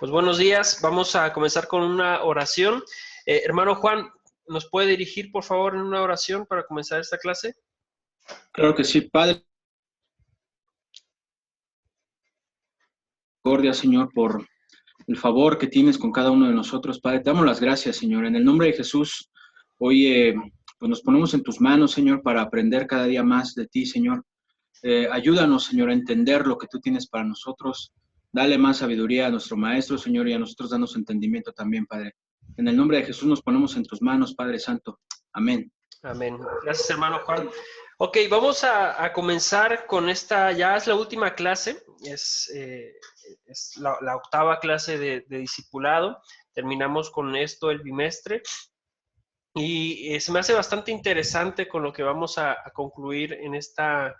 Pues buenos días, vamos a comenzar con una oración. Hermano Juan, ¿nos puede dirigir por favor en una oración para comenzar esta clase? Claro que sí, Padre. Misericordia, Señor, por el favor que tienes con cada uno de nosotros, Padre. Te damos las gracias, Señor. En el nombre de Jesús, hoy pues nos ponemos en tus manos, Señor, para aprender cada día más de ti, Señor. Ayúdanos, Señor, a entender lo que tú tienes para nosotros. Dale más sabiduría a nuestro Maestro, Señor, y a nosotros danos entendimiento también, Padre. En el nombre de Jesús nos ponemos en tus manos, Padre Santo. Amén. Amén. Gracias, hermano Juan. Ok, vamos a comenzar con esta, ya es la última clase, es la octava clase de discipulado. Terminamos con esto el bimestre. Y se me hace bastante interesante con lo que vamos a concluir en esta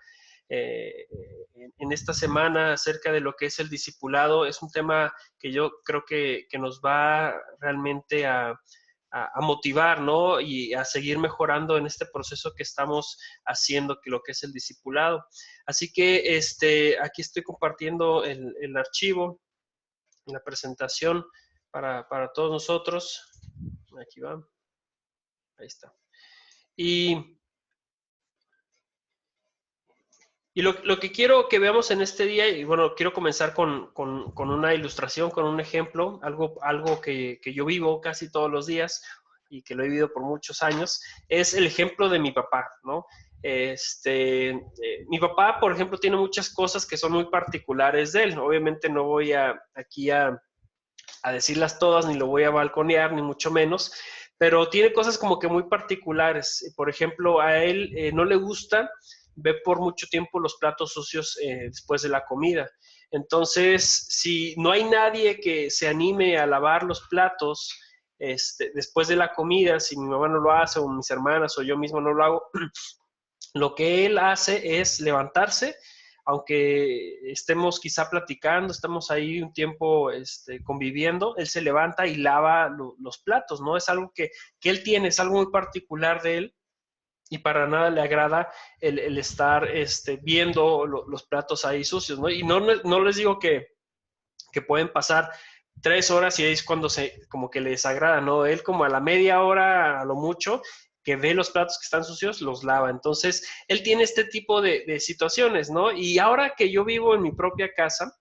semana acerca de lo que es el discipulado. Es un tema que yo creo que nos va realmente a motivar, ¿no? Y a seguir mejorando en este proceso que estamos haciendo, que lo que es el discipulado. Así que aquí estoy compartiendo el archivo, la presentación para todos nosotros. Aquí va. Ahí está. Y lo que quiero que veamos en este día, y bueno, quiero comenzar con una ilustración, con un ejemplo, algo que yo vivo casi todos los días y que lo he vivido por muchos años, es el ejemplo de mi papá, ¿no? Mi papá, por ejemplo, tiene muchas cosas que son muy particulares de él. Obviamente no voy aquí a decirlas todas, ni lo voy a balconear, ni mucho menos, pero tiene cosas como que muy particulares. Por ejemplo, a él no le gusta ver por mucho tiempo los platos sucios después de la comida. Entonces, si no hay nadie que se anime a lavar los platos después de la comida, si mi mamá no lo hace, o mis hermanas, o yo mismo no lo hago, lo que él hace es levantarse, aunque estemos quizá platicando, estamos ahí un tiempo conviviendo, él se levanta y lava los platos, ¿no? Es algo que él tiene, es algo muy particular de él, y para nada le agrada el estar viendo los platos ahí sucios, ¿no? Y no les digo que pueden pasar 3 horas y ahí es cuando como que le desagrada, ¿no? Él como a la media hora, a lo mucho, que ve los platos que están sucios, los lava. Entonces, él tiene este tipo de situaciones, ¿no? Y ahora que yo vivo en mi propia casa,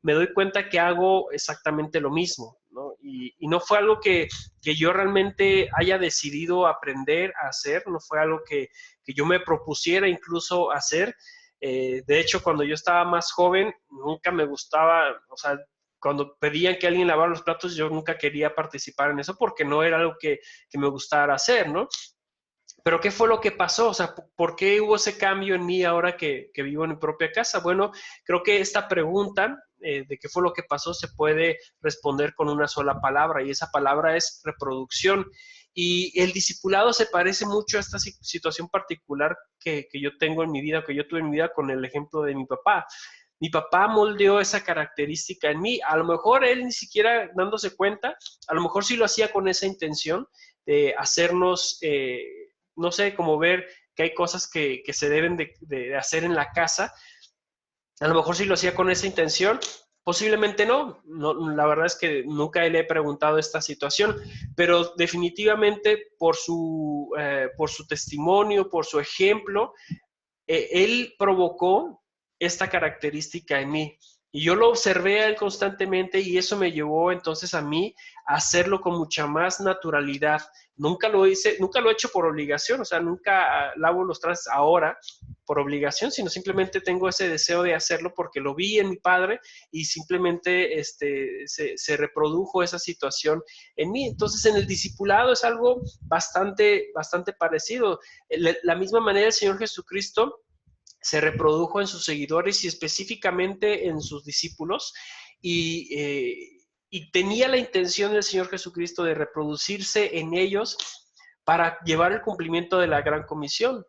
me doy cuenta que hago exactamente lo mismo, ¿no? Y no fue algo que yo realmente haya decidido aprender a hacer, no fue algo que yo me propusiera incluso hacer. De hecho, cuando yo estaba más joven, nunca me gustaba, o sea, cuando pedían que alguien lavara los platos, yo nunca quería participar en eso porque no era algo que me gustara hacer, ¿no? Pero ¿qué fue lo que pasó? O sea, ¿por qué hubo ese cambio en mí ahora que vivo en mi propia casa? Bueno, creo que esta pregunta de qué fue lo que pasó se puede responder con una sola palabra, y esa palabra es reproducción. Y el discipulado se parece mucho a esta situación particular que yo tengo en mi vida, que yo tuve en mi vida con el ejemplo de mi papá. Mi papá moldeó esa característica en mí. A lo mejor él ni siquiera dándose cuenta, a lo mejor sí lo hacía con esa intención de hacernos no sé, como ver que hay cosas que se deben de hacer en la casa. A lo mejor sí lo hacía con esa intención, posiblemente no. La verdad es que nunca le he preguntado esta situación, pero definitivamente por su testimonio, por su ejemplo, él provocó esta característica en mí. Y yo lo observé a él constantemente y eso me llevó entonces a mí a hacerlo con mucha más naturalidad. Nunca lo hice, nunca lo he hecho por obligación, o sea, nunca lavo los trastes ahora por obligación, sino simplemente tengo ese deseo de hacerlo porque lo vi en mi padre y simplemente se reprodujo esa situación en mí. Entonces, en el discipulado es algo bastante parecido. La misma manera el Señor Jesucristo se reprodujo en sus seguidores y específicamente en sus discípulos, y tenía la intención del Señor Jesucristo de reproducirse en ellos para llevar el cumplimiento de la gran comisión.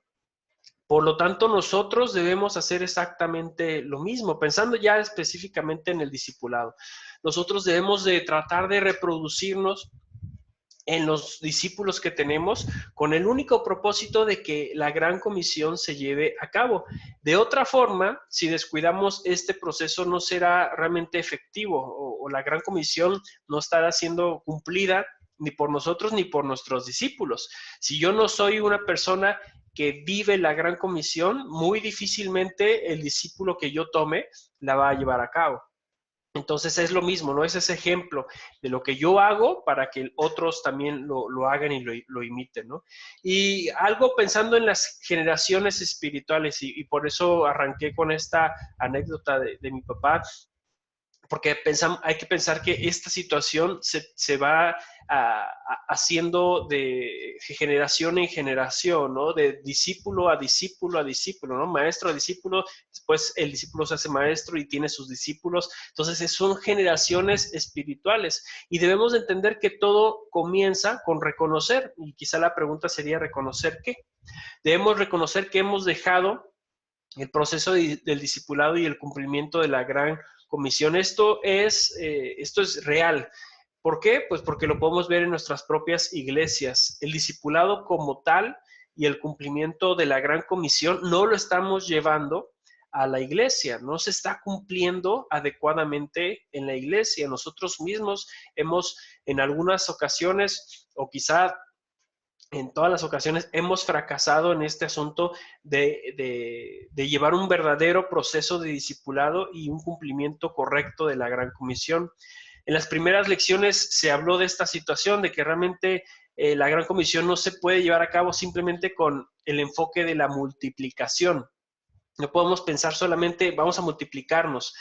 Por lo tanto, nosotros debemos hacer exactamente lo mismo, pensando ya específicamente en el discipulado. Nosotros debemos de tratar de reproducirnos en los discípulos que tenemos, con el único propósito de que la gran comisión se lleve a cabo. De otra forma, si descuidamos este proceso, no será realmente efectivo, o la gran comisión no estará siendo cumplida ni por nosotros ni por nuestros discípulos. Si yo no soy una persona que vive la gran comisión, muy difícilmente el discípulo que yo tome la va a llevar a cabo. Entonces es lo mismo, ¿no? Es ese ejemplo de lo que yo hago para que otros también lo hagan y lo imiten, ¿no? Y algo pensando en las generaciones espirituales, y por eso arranqué con esta anécdota de mi papá, porque hay que pensar que esta situación se va haciendo de generación en generación, ¿no? De discípulo a discípulo a discípulo, ¿no? Maestro a discípulo, después el discípulo se hace maestro y tiene sus discípulos. Entonces son generaciones espirituales y debemos de entender que todo comienza con reconocer, y quizá la pregunta sería ¿reconocer qué? Debemos reconocer que hemos dejado el proceso del discipulado y el cumplimiento de la gran comisión. Esto es real. ¿Por qué? Pues porque lo podemos ver en nuestras propias iglesias. El discipulado como tal y el cumplimiento de la gran comisión no lo estamos llevando a la iglesia, no se está cumpliendo adecuadamente en la iglesia. Nosotros mismos hemos en algunas ocasiones, o quizá en todas las ocasiones, hemos fracasado en este asunto de llevar un verdadero proceso de discipulado y un cumplimiento correcto de la gran comisión. En las primeras lecciones se habló de esta situación, de que realmente la gran comisión no se puede llevar a cabo simplemente con el enfoque de la multiplicación. No podemos pensar solamente vamos a multiplicarnos.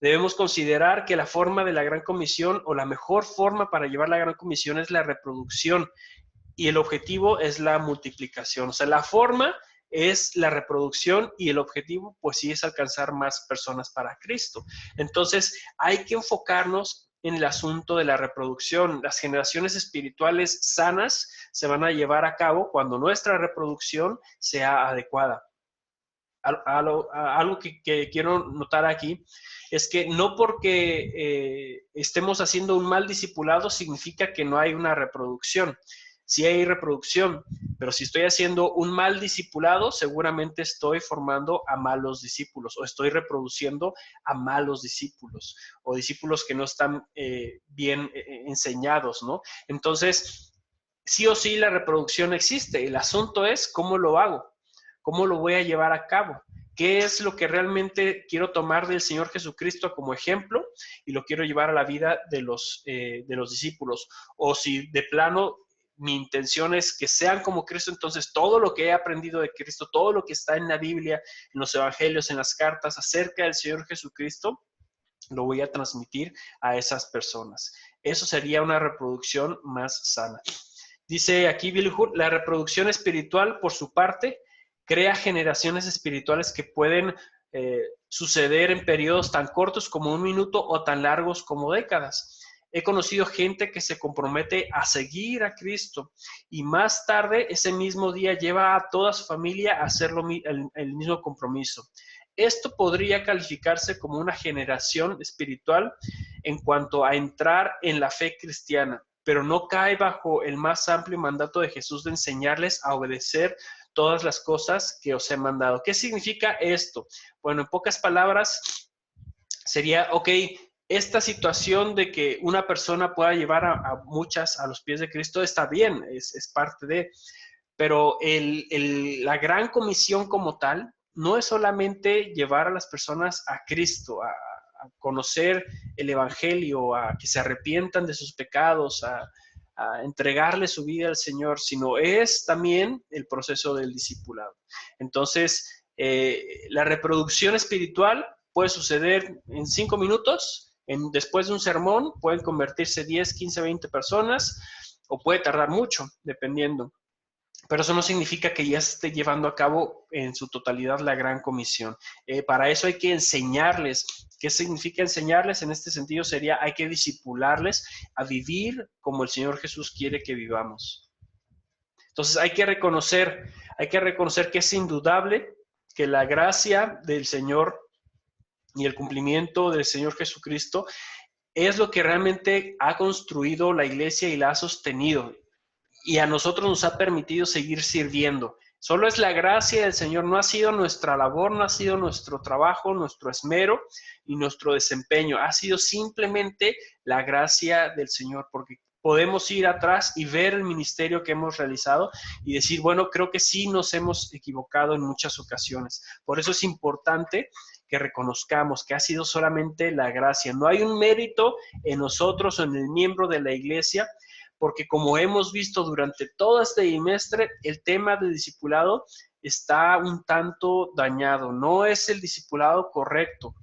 Debemos considerar que la forma de la gran comisión, o la mejor forma para llevar la gran comisión, es la reproducción, y el objetivo es la multiplicación. O sea, la forma es la reproducción y el objetivo, pues sí, es alcanzar más personas para Cristo. Entonces, hay que enfocarnos en el asunto de la reproducción. Las generaciones espirituales sanas se van a llevar a cabo cuando nuestra reproducción sea adecuada. Algo que quiero notar aquí es que no porque estemos haciendo un mal discipulado significa que no hay una reproducción. Sí hay reproducción, pero si estoy haciendo un mal discipulado, seguramente estoy formando a malos discípulos, o estoy reproduciendo a malos discípulos, o discípulos que no están bien enseñados, ¿no? Entonces, sí o sí la reproducción existe. El asunto es cómo lo hago, cómo lo voy a llevar a cabo. ¿Qué es lo que realmente quiero tomar del Señor Jesucristo como ejemplo y lo quiero llevar a la vida de los discípulos? O si de plano mi intención es que sean como Cristo, entonces todo lo que he aprendido de Cristo, todo lo que está en la Biblia, en los evangelios, en las cartas acerca del Señor Jesucristo, lo voy a transmitir a esas personas. Eso sería una reproducción más sana. Dice aquí Bill Hood, la reproducción espiritual, por su parte, crea generaciones espirituales que pueden suceder en periodos tan cortos como un minuto o tan largos como décadas. He conocido gente que se compromete a seguir a Cristo y más tarde, ese mismo día, lleva a toda su familia a hacer el mismo compromiso. Esto podría calificarse como una generación espiritual en cuanto a entrar en la fe cristiana, pero no cae bajo el más amplio mandato de Jesús de enseñarles a obedecer todas las cosas que os he mandado. ¿Qué significa esto? Bueno, en pocas palabras, sería, ok, esta situación de que una persona pueda llevar a muchas a los pies de Cristo está bien, es parte de, pero la gran comisión como tal no es solamente llevar a las personas a Cristo, a conocer el Evangelio, a que se arrepientan de sus pecados, a entregarle su vida al Señor, sino es también el proceso del discipulado. Entonces, la reproducción espiritual puede suceder en 5 minutos, después de un sermón pueden convertirse 10, 15, 20 personas, o puede tardar mucho, dependiendo. Pero eso no significa que ya se esté llevando a cabo en su totalidad la gran comisión. Para eso hay que enseñarles. ¿Qué significa enseñarles? En este sentido sería, hay que discipularles a vivir como el Señor Jesús quiere que vivamos. Entonces hay que reconocer que es indudable que la gracia del Señor y el cumplimiento del Señor Jesucristo es lo que realmente ha construido la iglesia y la ha sostenido. y a nosotros nos ha permitido seguir sirviendo. Solo es la gracia del Señor, no ha sido nuestra labor, no ha sido nuestro trabajo, nuestro esmero y nuestro desempeño. Ha sido simplemente la gracia del Señor, porque podemos ir atrás y ver el ministerio que hemos realizado y decir, bueno, creo que sí nos hemos equivocado en muchas ocasiones. Por eso es importante que reconozcamos que ha sido solamente la gracia. No hay un mérito en nosotros o en el miembro de la iglesia, porque como hemos visto durante todo este trimestre, el tema del discipulado está un tanto dañado. No es el discipulado correcto.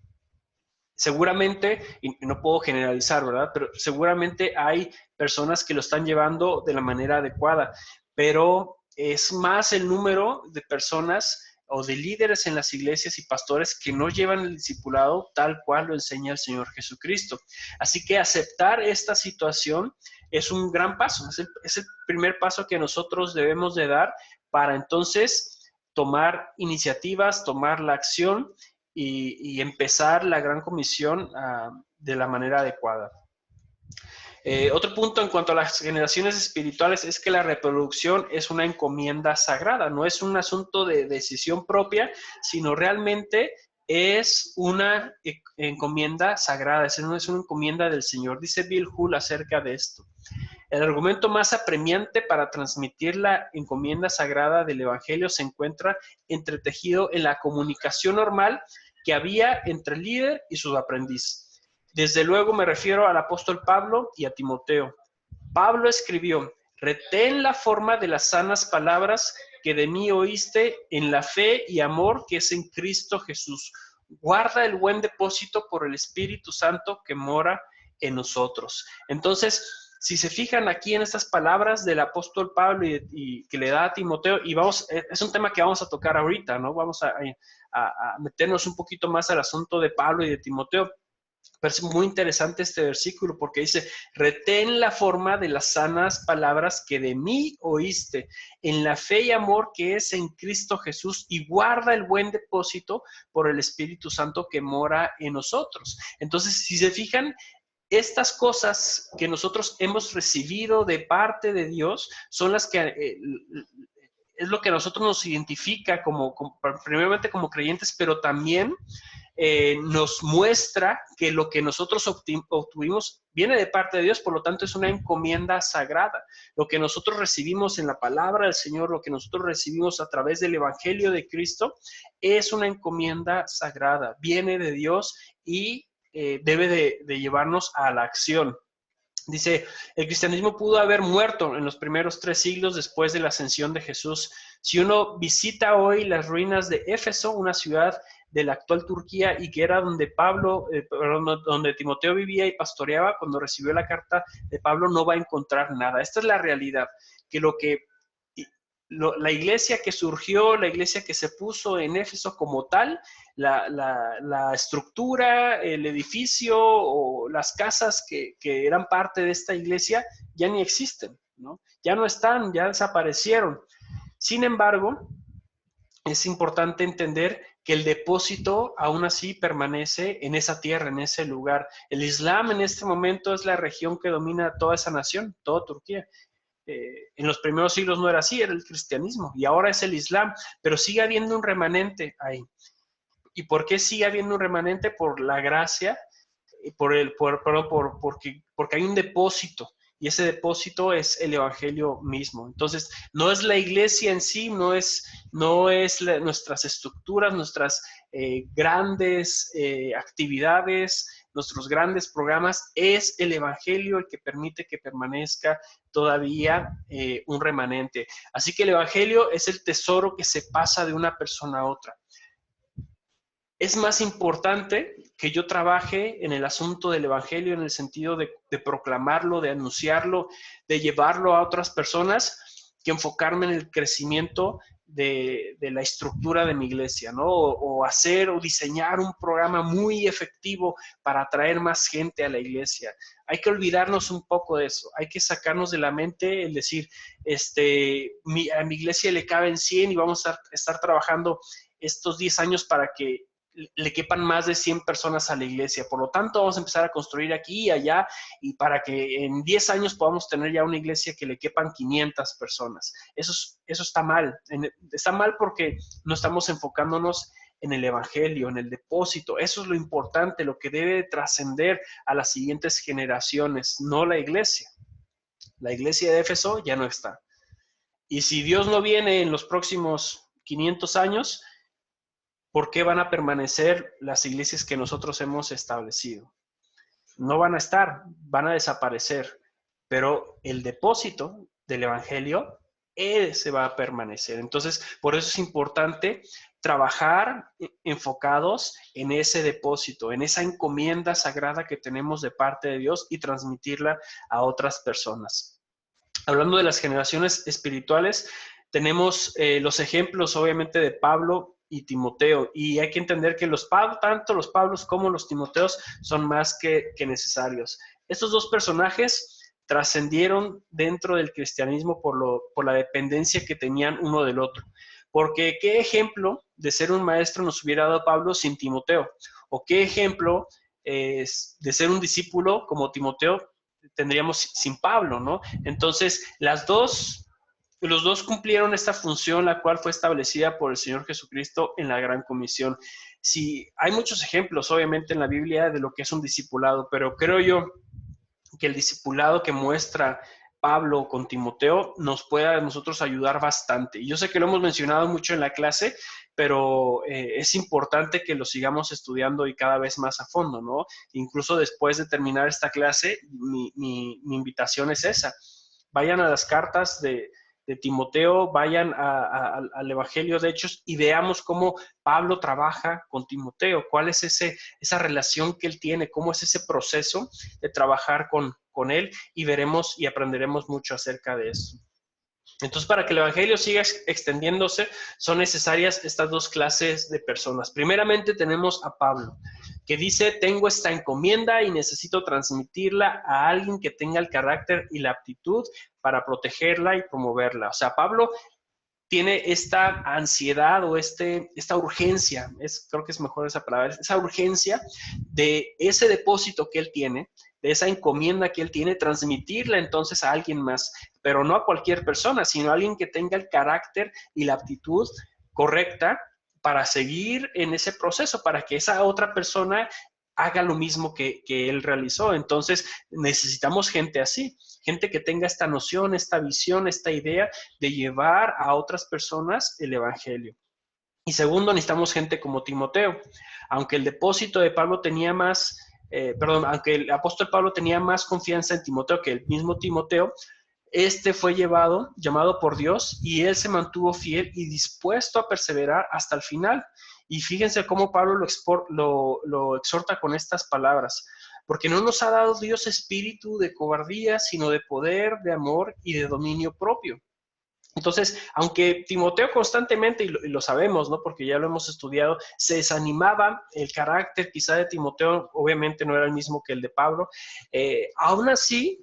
Seguramente, y no puedo generalizar, ¿verdad? Pero seguramente hay personas que lo están llevando de la manera adecuada, pero es más el número de personas o de líderes en las iglesias y pastores que no llevan el discipulado tal cual lo enseña el Señor Jesucristo. Así que aceptar esta situación es un gran paso, es el primer paso que nosotros debemos de dar para entonces tomar iniciativas, tomar la acción y empezar la gran comisión de la manera adecuada. Otro punto en cuanto a las generaciones espirituales es que la reproducción es una encomienda sagrada, no es un asunto de decisión propia, sino realmente es una encomienda sagrada, es una encomienda del Señor. Dice Bill Hull acerca de esto. El argumento más apremiante para transmitir la encomienda sagrada del Evangelio se encuentra entretejido en la comunicación normal que había entre el líder y su aprendiz. Desde luego me refiero al apóstol Pablo y a Timoteo. Pablo escribió, retén la forma de las sanas palabras que de mí oíste en la fe y amor que es en Cristo Jesús. Guarda el buen depósito por el Espíritu Santo que mora en nosotros. Entonces, si se fijan aquí en estas palabras del apóstol Pablo y que le da a Timoteo, y es un tema que vamos a tocar ahorita, ¿no? Vamos a meternos un poquito más al asunto de Pablo y de Timoteo. Pero es muy interesante este versículo porque dice, retén la forma de las sanas palabras que de mí oíste, en la fe y amor que es en Cristo Jesús, y guarda el buen depósito por el Espíritu Santo que mora en nosotros. Entonces, si se fijan, estas cosas que nosotros hemos recibido de parte de Dios son las que es lo que a nosotros nos identifica primeramente como creyentes, pero también nos muestra que lo que nosotros obtuvimos viene de parte de Dios, por lo tanto es una encomienda sagrada. Lo que nosotros recibimos en la palabra del Señor, lo que nosotros recibimos a través del Evangelio de Cristo, es una encomienda sagrada, viene de Dios y debe de llevarnos a la acción. Dice, el cristianismo pudo haber muerto en los primeros 3 siglos después de la ascensión de Jesús. Si uno visita hoy las ruinas de Éfeso, una ciudad de la actual Turquía y que era donde donde Timoteo vivía y pastoreaba, cuando recibió la carta de Pablo, no va a encontrar nada. Esta es la realidad, que la iglesia que surgió, la iglesia que se puso en Éfeso como tal, la estructura, el edificio o las casas que eran parte de esta iglesia ya ni existen, ¿no? Ya no están, ya desaparecieron. Sin embargo, es importante entender que el depósito aún así permanece en esa tierra, en ese lugar. El Islam en este momento es la región que domina toda esa nación, toda Turquía. En los primeros siglos no era así, era el cristianismo, y ahora es el Islam, pero sigue habiendo un remanente ahí. ¿Y por qué sigue habiendo un remanente? Por la gracia, porque hay un depósito, y ese depósito es el Evangelio mismo. Entonces, no es la iglesia en sí, no es nuestras estructuras, nuestras grandes actividades, nuestros grandes programas, es el Evangelio el que permite que permanezca todavía un remanente. Así que el Evangelio es el tesoro que se pasa de una persona a otra. Es más importante que yo trabaje en el asunto del Evangelio en el sentido de proclamarlo, de anunciarlo, de llevarlo a otras personas, que enfocarme en el crecimiento de la estructura de mi iglesia, ¿no? O hacer o diseñar un programa muy efectivo para atraer más gente a la iglesia. Hay que olvidarnos un poco de eso. Hay que sacarnos de la mente el decir, a mi iglesia le caben 100 y vamos a estar trabajando estos 10 años para que le quepan más de 100 personas a la iglesia. Por lo tanto, vamos a empezar a construir aquí y allá, y para que en 10 años podamos tener ya una iglesia que le quepan 500 personas. Eso está mal. Está mal porque no estamos enfocándonos en el evangelio, en el depósito. Eso es lo importante, lo que debe trascender a las siguientes generaciones, no la iglesia. La iglesia de Éfeso ya no está. Y si Dios no viene en los próximos 500 años, ¿por qué van a permanecer las iglesias que nosotros hemos establecido? No van a estar, van a desaparecer, pero el depósito del evangelio, ese va a permanecer. Entonces, por eso es importante trabajar enfocados en ese depósito, en esa encomienda sagrada que tenemos de parte de Dios y transmitirla a otras personas. Hablando de las generaciones espirituales, tenemos los ejemplos, obviamente, de Pablo y Timoteo, y hay que entender que tanto los Pablos como los Timoteos son más que necesarios. Estos dos personajes trascendieron dentro del cristianismo por la dependencia que tenían uno del otro. Porque ¿qué ejemplo de ser un maestro nos hubiera dado Pablo sin Timoteo? ¿O qué ejemplo de ser un discípulo como Timoteo tendríamos sin Pablo, ¿no? Entonces, los dos cumplieron esta función, la cual fue establecida por el Señor Jesucristo en la Gran Comisión. Sí, hay muchos ejemplos, obviamente, en la Biblia de lo que es un discipulado, pero creo yo que el discipulado que muestra Pablo con Timoteo nos puede a nosotros ayudar bastante. Y yo sé que lo hemos mencionado mucho en la clase, pero es importante que lo sigamos estudiando y cada vez más a fondo, ¿no? Incluso después de terminar esta clase, mi invitación es esa. Vayan a las cartas de Timoteo, vayan al Evangelio de Hechos y veamos cómo Pablo trabaja con Timoteo, cuál es esa relación que él tiene, cómo es ese proceso de trabajar con él, y veremos y aprenderemos mucho acerca de eso. Entonces, para que el evangelio siga extendiéndose, son necesarias estas dos clases de personas. Primeramente tenemos a Pablo, que dice: tengo esta encomienda y necesito transmitirla a alguien que tenga el carácter y la aptitud para protegerla y promoverla. O sea, Pablo tiene esta ansiedad o esta urgencia, creo que es mejor esa palabra, esa urgencia de ese depósito que él tiene, de esa encomienda que él tiene, transmitirla entonces a alguien más, pero no a cualquier persona, sino a alguien que tenga el carácter y la aptitud correcta para seguir en ese proceso, para que esa otra persona haga lo mismo que él realizó. Entonces necesitamos gente así, gente que tenga esta noción, esta visión, esta idea de llevar a otras personas el evangelio. Y segundo, necesitamos gente como Timoteo. Aunque el depósito de Pablo tenía más, aunque el apóstol Pablo tenía más confianza en Timoteo que el mismo Timoteo, este fue llamado por Dios, y él se mantuvo fiel y dispuesto a perseverar hasta el final. Y fíjense cómo Pablo lo exhorta con estas palabras: porque no nos ha dado Dios espíritu de cobardía, sino de poder, de amor y de dominio propio. Entonces, aunque Timoteo constantemente, y lo sabemos, ¿no?, porque ya lo hemos estudiado, se desanimaba, el carácter quizá de Timoteo obviamente no era el mismo que el de Pablo, aún así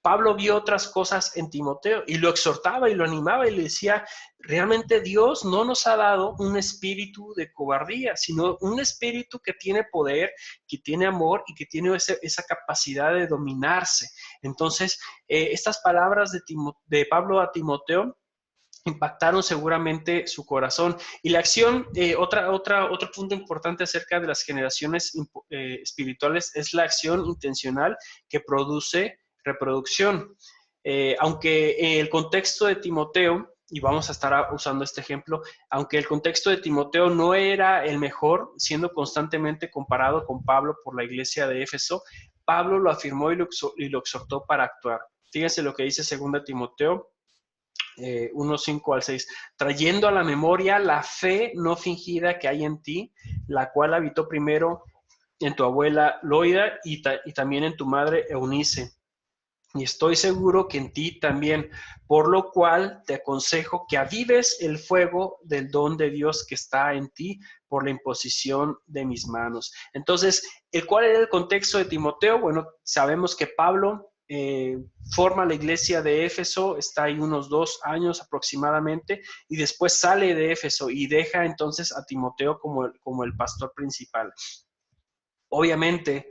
Pablo vio otras cosas en Timoteo y lo exhortaba y lo animaba y le decía: realmente Dios no nos ha dado un espíritu de cobardía, sino un espíritu que tiene poder, que tiene amor y que tiene esa capacidad de dominarse. Entonces, estas palabras de Pablo a Timoteo impactaron seguramente su corazón. Y la acción, otro punto importante acerca de las generaciones espirituales, es la acción intencional que produce reproducción. Aunque el contexto de Timoteo, y vamos a estar usando este ejemplo, aunque el contexto de Timoteo no era el mejor, siendo constantemente comparado con Pablo por la iglesia de Éfeso, Pablo lo afirmó y lo exhortó para actuar. Fíjense lo que dice 2 Timoteo 1:5 al 6, trayendo a la memoria la fe no fingida que hay en ti, la cual habitó primero en tu abuela Loida y también en tu madre Eunice. Y estoy seguro que en ti también, por lo cual te aconsejo que avives el fuego del don de Dios que está en ti por la imposición de mis manos. Entonces, ¿cuál era el contexto de Timoteo? Bueno, sabemos que Pablo forma la iglesia de Éfeso, está ahí unos 2 años aproximadamente, y después sale de Éfeso y deja entonces a Timoteo como el pastor principal. Obviamente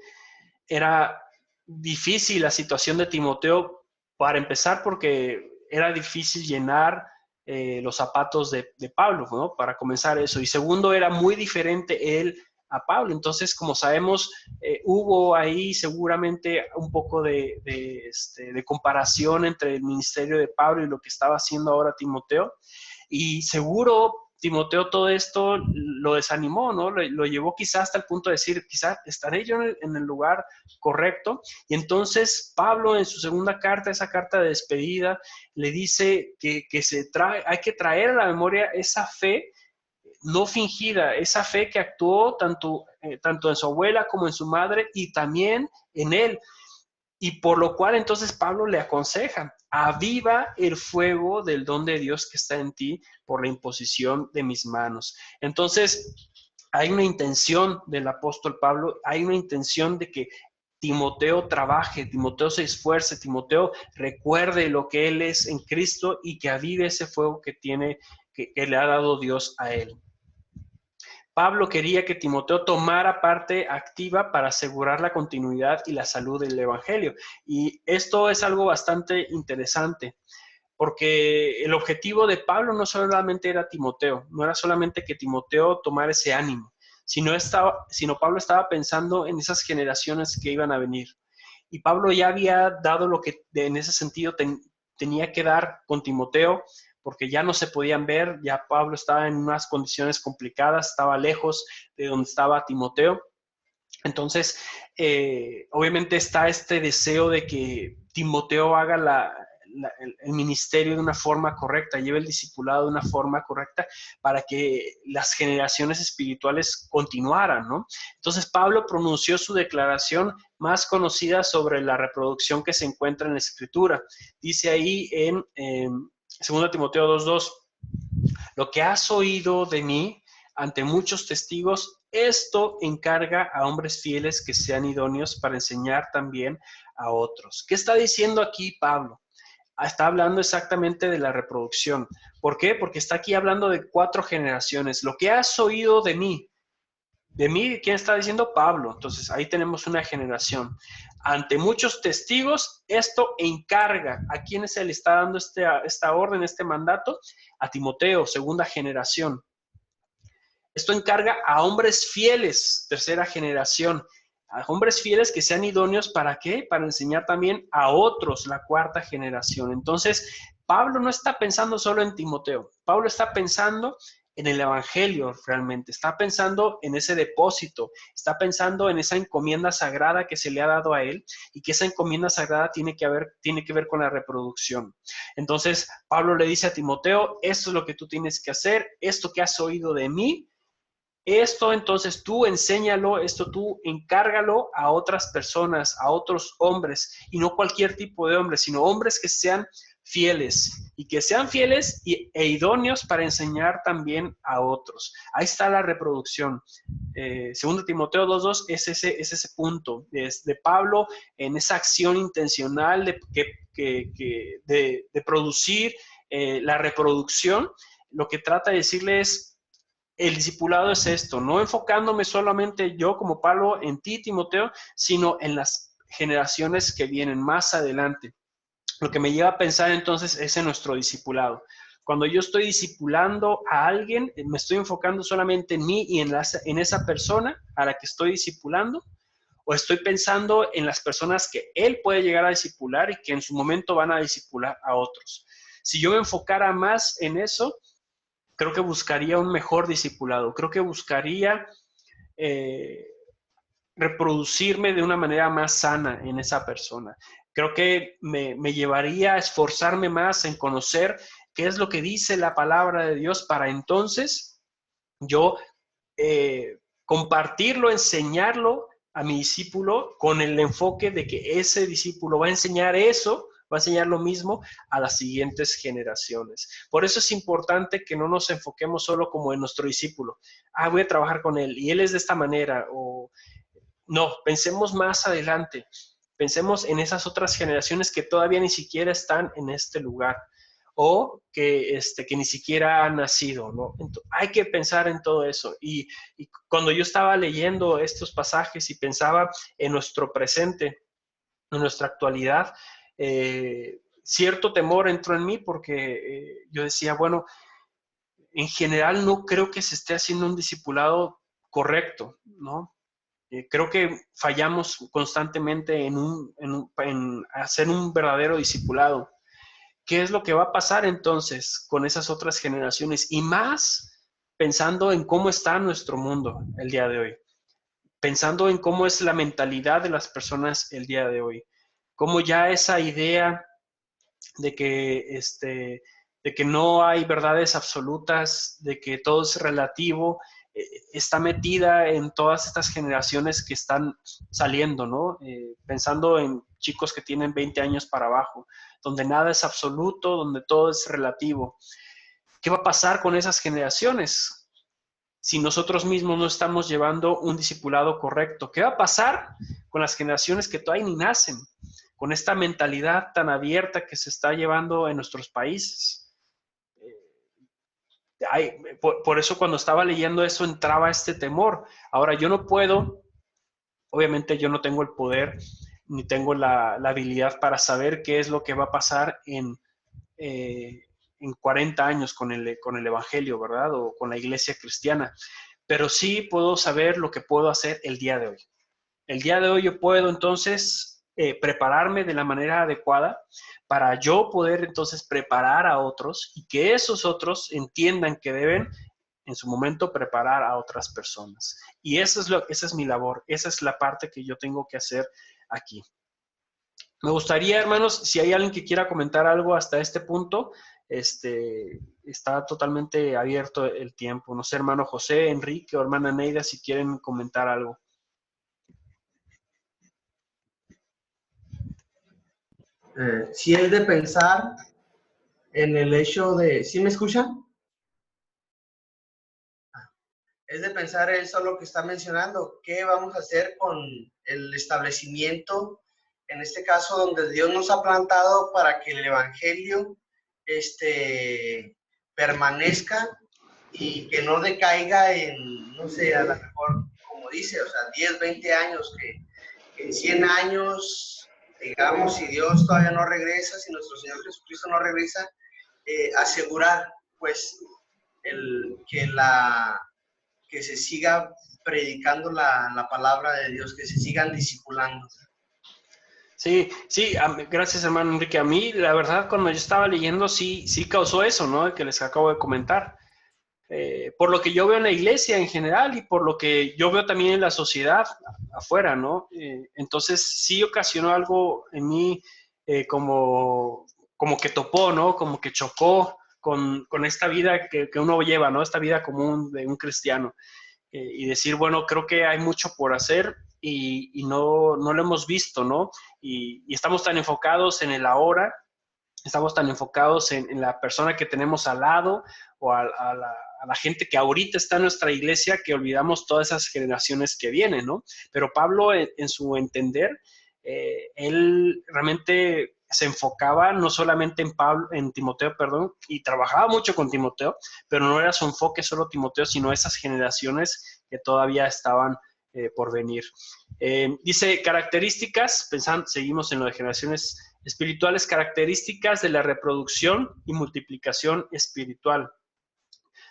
era difícil la situación de Timoteo, para empezar porque era difícil llenar los zapatos de Pablo, ¿no? Para comenzar eso. Y segundo, era muy diferente él a Pablo. Entonces, como sabemos, hubo ahí seguramente un poco de comparación entre el ministerio de Pablo y lo que estaba haciendo ahora Timoteo. Y seguro Timoteo todo esto lo desanimó, ¿no? Lo llevó quizás hasta el punto de decir, quizás estaré yo en el lugar correcto. Y entonces Pablo en su segunda carta, esa carta de despedida, le dice que hay que traer a la memoria esa fe no fingida, esa fe que actuó tanto en su abuela como en su madre y también en él. Y por lo cual entonces Pablo le aconseja, aviva el fuego del don de Dios que está en ti por la imposición de mis manos. Entonces, hay una intención del apóstol Pablo, hay una intención de que Timoteo trabaje, Timoteo se esfuerce, Timoteo recuerde lo que él es en Cristo y que avive ese fuego que tiene, que le ha dado Dios a él. Pablo quería que Timoteo tomara parte activa para asegurar la continuidad y la salud del Evangelio. Y esto es algo bastante interesante, porque el objetivo de Pablo no solamente era Timoteo, no era solamente que Timoteo tomara ese ánimo, sino Pablo estaba pensando en esas generaciones que iban a venir. Y Pablo ya había dado lo que en ese sentido tenía que dar con Timoteo, porque ya no se podían ver, ya Pablo estaba en unas condiciones complicadas, estaba lejos de donde estaba Timoteo. Entonces, obviamente está este deseo de que Timoteo haga el ministerio de una forma correcta, lleve el discipulado de una forma correcta para que las generaciones espirituales continuaran, ¿no? Entonces, Pablo pronunció su declaración más conocida sobre la reproducción que se encuentra en la Escritura. Dice ahí en 2 Timoteo 2:2, lo que has oído de mí ante muchos testigos, esto encarga a hombres fieles que sean idóneos para enseñar también a otros. ¿Qué está diciendo aquí Pablo? Está hablando exactamente de la reproducción. ¿Por qué? Porque está aquí hablando de 4 generaciones. Lo que has oído de mí, ¿quién está diciendo? Pablo. Entonces, ahí tenemos una generación. Ante muchos testigos, esto encarga. ¿A quién se le está dando esta orden, este mandato? A Timoteo, segunda generación. Esto encarga a hombres fieles, tercera generación. A hombres fieles que sean idóneos, ¿para qué? Para enseñar también a otros, la cuarta generación. Entonces, Pablo no está pensando solo en Timoteo. Pablo está pensando en el Evangelio realmente, está pensando en ese depósito, está pensando en esa encomienda sagrada que se le ha dado a él y que esa encomienda sagrada tiene que ver con la reproducción. Entonces, Pablo le dice a Timoteo, esto es lo que tú tienes que hacer, esto que has oído de mí, esto entonces tú enséñalo, esto tú encárgalo a otras personas, a otros hombres, y no cualquier tipo de hombres, sino hombres que sean fieles y que sean fieles e idóneos para enseñar también a otros. Ahí está la reproducción. Segundo Timoteo 2:2 es ese punto, es de Pablo en esa acción intencional de producir la reproducción. Lo que trata de decirle es, el discipulado es esto, no enfocándome solamente yo como Pablo en ti, Timoteo, sino en las generaciones que vienen más adelante. Lo que me lleva a pensar entonces es en nuestro discipulado. Cuando yo estoy discipulando a alguien, me estoy enfocando solamente en mí y en esa persona a la que estoy discipulando, o estoy pensando en las personas que él puede llegar a discipular y que en su momento van a discipular a otros. Si yo me enfocara más en eso, creo que buscaría un mejor discipulado, creo que buscaría reproducirme de una manera más sana en esa persona. Creo que me llevaría a esforzarme más en conocer qué es lo que dice la palabra de Dios para entonces yo compartirlo, enseñarlo a mi discípulo con el enfoque de que ese discípulo va a enseñar eso, va a enseñar lo mismo a las siguientes generaciones. Por eso es importante que no nos enfoquemos solo como en nuestro discípulo. Voy a trabajar con él y él es de esta manera. O no, pensemos más adelante. pensemos en esas otras generaciones que todavía ni siquiera están en este lugar o que ni siquiera han nacido, ¿no? Entonces, hay que pensar en todo eso. Y cuando yo estaba leyendo estos pasajes y pensaba en nuestro presente, en nuestra actualidad, cierto temor entró en mí porque yo decía, bueno, en general no creo que se esté haciendo un discipulado correcto, ¿no? Creo que fallamos constantemente en hacer un verdadero discipulado. ¿Qué es lo que va a pasar entonces con esas otras generaciones? Y más pensando en cómo está nuestro mundo el día de hoy, pensando en cómo es la mentalidad de las personas el día de hoy, cómo ya esa idea de que no hay verdades absolutas, de que todo es relativo, está metida en todas estas generaciones que están saliendo, ¿no? Pensando en chicos que tienen 20 años para abajo, donde nada es absoluto, donde todo es relativo. ¿Qué va a pasar con esas generaciones si nosotros mismos no estamos llevando un discipulado correcto? ¿Qué va a pasar con las generaciones que todavía ni nacen, con esta mentalidad tan abierta que se está llevando en nuestros países? Por eso cuando estaba leyendo eso entraba este temor. Ahora yo no puedo, obviamente yo no tengo el poder ni tengo la habilidad para saber qué es lo que va a pasar en 40 años con el Evangelio, ¿verdad? O con la iglesia cristiana. Pero sí puedo saber lo que puedo hacer el día de hoy. El día de hoy yo puedo entonces prepararme de la manera adecuada para yo poder entonces preparar a otros y que esos otros entiendan que deben en su momento preparar a otras personas. Y esa es mi labor, esa es la parte que yo tengo que hacer aquí. Me gustaría, hermanos, si hay alguien que quiera comentar algo hasta este punto, está totalmente abierto el tiempo. No sé, hermano José, Enrique o hermana Neida, si quieren comentar algo. Sí es de pensar en el hecho de... ¿Sí me escuchan? Es de pensar eso lo que está mencionando. ¿Qué vamos a hacer con el establecimiento, en este caso, donde Dios nos ha plantado para que el Evangelio permanezca y que no decaiga en, no sé, a lo mejor, como dice, o sea, 10, 20 años, que en 100 años, digamos, si Dios todavía no regresa, si nuestro Señor Jesucristo no regresa, asegurar, pues, que se siga predicando la palabra de Dios, que se sigan discipulando. Sí, gracias, hermano Enrique. A mí, la verdad, cuando yo estaba leyendo, sí causó eso, ¿no? Que les acabo de comentar. Por lo que yo veo en la iglesia en general y por lo que yo veo también en la sociedad afuera, ¿no? Entonces sí ocasionó algo en mí como que topó, ¿no? Como que chocó con esta vida que uno lleva, ¿no? Esta vida común de un cristiano. Y decir, bueno, creo que hay mucho por hacer y no lo hemos visto, ¿no? Y estamos tan enfocados en el ahora, estamos tan enfocados en la persona que tenemos al lado o a la gente que ahorita está en nuestra iglesia que olvidamos todas esas generaciones que vienen, ¿no? Pero Pablo, en su entender, él realmente se enfocaba no solamente en Timoteo, perdón, y trabajaba mucho con Timoteo, pero no era su enfoque solo Timoteo, sino esas generaciones que todavía estaban por venir. Dice características, pensando, seguimos en lo de generaciones espirituales, características de la reproducción y multiplicación espiritual.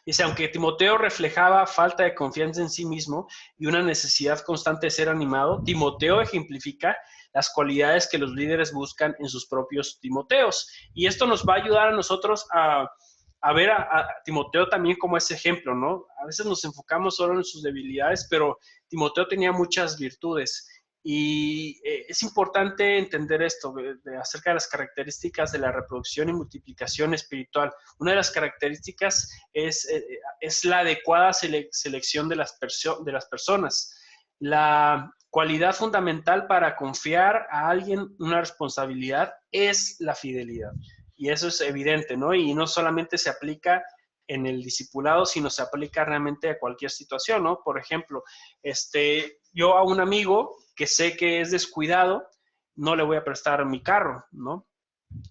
Dice, aunque Timoteo reflejaba falta de confianza en sí mismo y una necesidad constante de ser animado, Timoteo ejemplifica las cualidades que los líderes buscan en sus propios Timoteos. Y esto nos va a ayudar a nosotros a ver a Timoteo también como ese ejemplo, ¿no? A veces nos enfocamos solo en sus debilidades, pero Timoteo tenía muchas virtudes. Y es importante entender esto acerca de las características de la reproducción y multiplicación espiritual. Una de las características es la adecuada selección de las personas. La cualidad fundamental para confiar a alguien una responsabilidad es la fidelidad. Y eso es evidente, ¿no? Y no solamente se aplica en el discipulado, sino se aplica realmente a cualquier situación, ¿no? Por ejemplo, yo a un amigo que sé que es descuidado no le voy a prestar mi carro, ¿no?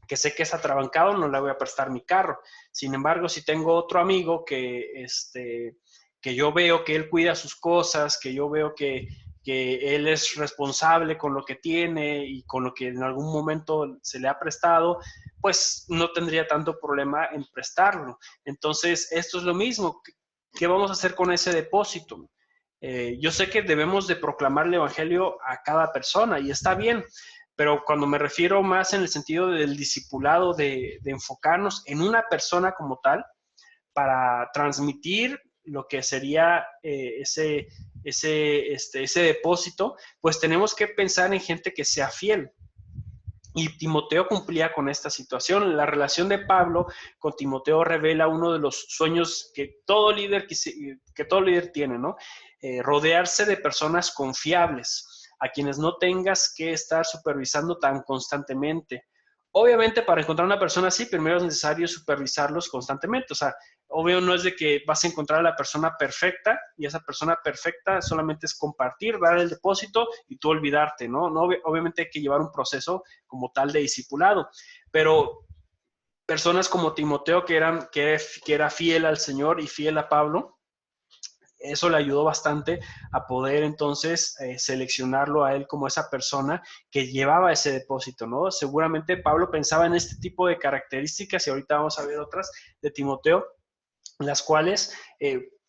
Que sé que es atrabancado, no le voy a prestar mi carro. Sin embargo, si tengo otro amigo que yo veo que él cuida sus cosas, que yo veo que él es responsable con lo que tiene y con lo que en algún momento se le ha prestado, pues no tendría tanto problema en prestarlo. Entonces, esto es lo mismo. ¿Qué vamos a hacer con ese depósito? Yo sé que debemos de proclamar el evangelio a cada persona y está bien, pero cuando me refiero más en el sentido del discipulado, de enfocarnos en una persona como tal, para transmitir lo que sería ese depósito, pues tenemos que pensar en gente que sea fiel. Y Timoteo cumplía con esta situación. La relación de Pablo con Timoteo revela uno de los sueños que todo líder tiene, ¿no? Rodearse de personas confiables, a quienes no tengas que estar supervisando tan constantemente. Obviamente, para encontrar una persona así, primero es necesario supervisarlos constantemente. O sea, obvio no es de que vas a encontrar a la persona perfecta y esa persona perfecta solamente es compartir, dar el depósito y tú olvidarte, ¿no? Obviamente hay que llevar un proceso como tal de discipulado, pero personas como Timoteo que era fiel al Señor y fiel a Pablo, eso le ayudó bastante a poder entonces seleccionarlo a él como esa persona que llevaba ese depósito, ¿no? Seguramente Pablo pensaba en este tipo de características y ahorita vamos a ver otras de Timoteo, las cuales